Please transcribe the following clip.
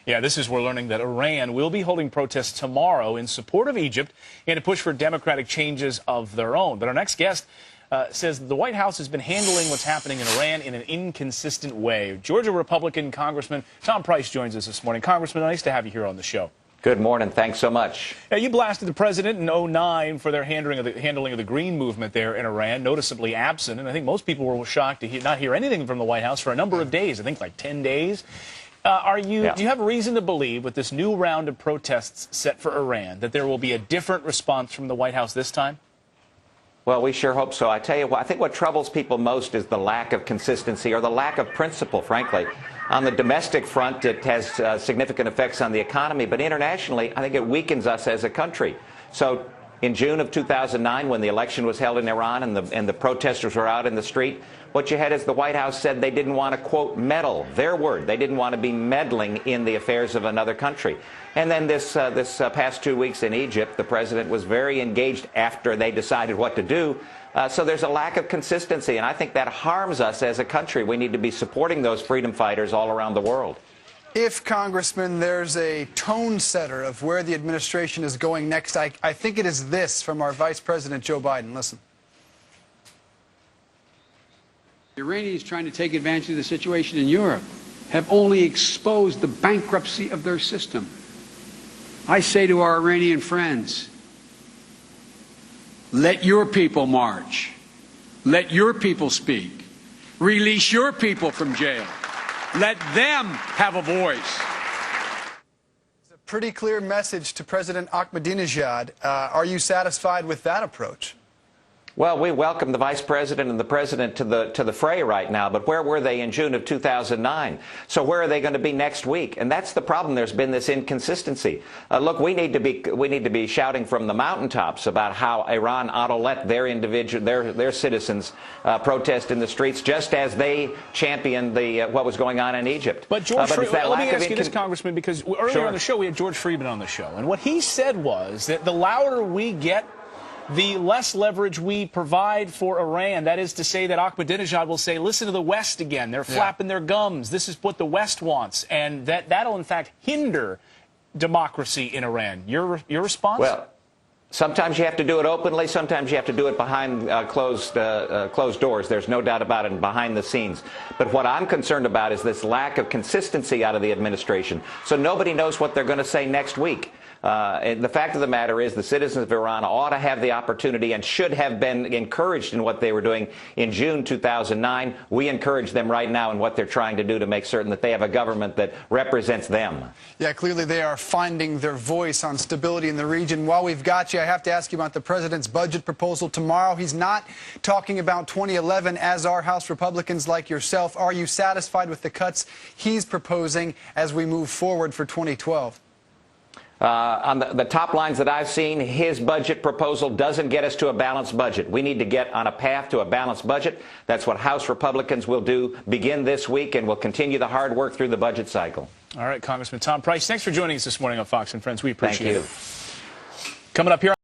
Yeah, we're learning that Iran will be holding protests tomorrow in support of Egypt and to push for democratic changes of their own. But our next guest says the White House has been handling what's happening in Iran in an inconsistent way. Georgia Republican Congressman Tom Price joins us this morning. Congressman, nice to have you here on the show. Good morning. Thanks so much. Yeah, you blasted the president in 2009 for their handling of the Green Movement there in Iran, noticeably absent. And I think most people were shocked to not hear anything from the White House for a number of days, I think like 10 days. Do you have reason to believe, with this new round of protests set for Iran, that there will be a different response from the White House this time? Well, we sure hope so. I tell you what, I think what troubles people most is the lack of consistency or the lack of principle, frankly. On the domestic front, it has significant effects on the economy, but internationally, I think it weakens us as a country. So in June of 2009, when the election was held in Iran and the protesters were out in the street, what you had is the White House said they didn't want to, quote, meddle, their word. They didn't want to be meddling in the affairs of another country. And then this past 2 weeks in Egypt, the president was very engaged after they decided what to do. So there's a lack of consistency, and I think that harms us as a country. We need to be supporting those freedom fighters all around the world. If, Congressman, there's a tone setter of where the administration is going next, I think it is this from our Vice President Joe Biden. Listen. The Iranians trying to take advantage of the situation in Europe have only exposed the bankruptcy of their system. I say to our Iranian friends, let your people march. Let your people speak. Release your people from jail. Let them have a voice. It's a pretty clear message to President Ahmadinejad. Are you satisfied with that approach? Well, we welcome the vice president and the president to the fray right now, but where were they in June of 2009? So where are they going to be next week? And that's the problem. There's been this inconsistency. Look, we need to be shouting from the mountaintops about how Iran ought to let their citizens protest in the streets, just as they championed what was going on in Egypt. But George, let me ask you this, Congressman, because earlier on the show we had George Friedman on the show, and what he said was that the louder we get, the less leverage we provide for Iran. That is to say that Ahmadinejad will say, listen to the West again. They're flapping their gums. This is what the West wants. And that'll, in fact, hinder democracy in Iran. Your response? Well, sometimes you have to do it openly. Sometimes you have to do it behind closed doors. There's no doubt about it, and behind the scenes. But what I'm concerned about is this lack of consistency out of the administration. So nobody knows what they're going to say next week. And the fact of the matter is the citizens of Iran ought to have the opportunity and should have been encouraged in what they were doing in June 2009. We encourage them right now in what they're trying to do to make certain that they have a government that represents them. Yeah, clearly they are finding their voice on stability in the region. While we've got you, I have to ask you about the president's budget proposal tomorrow. He's not talking about 2011, as are House Republicans like yourself. Are you satisfied with the cuts he's proposing as we move forward for 2012? On the top lines that I've seen, his budget proposal doesn't get us to a balanced budget. We need to get on a path to a balanced budget. That's what House Republicans will begin this week, and will continue the hard work through the budget cycle. All right, Congressman Tom Price, thanks for joining us this morning on Fox and Friends. We appreciate it. Thank you. Coming up here.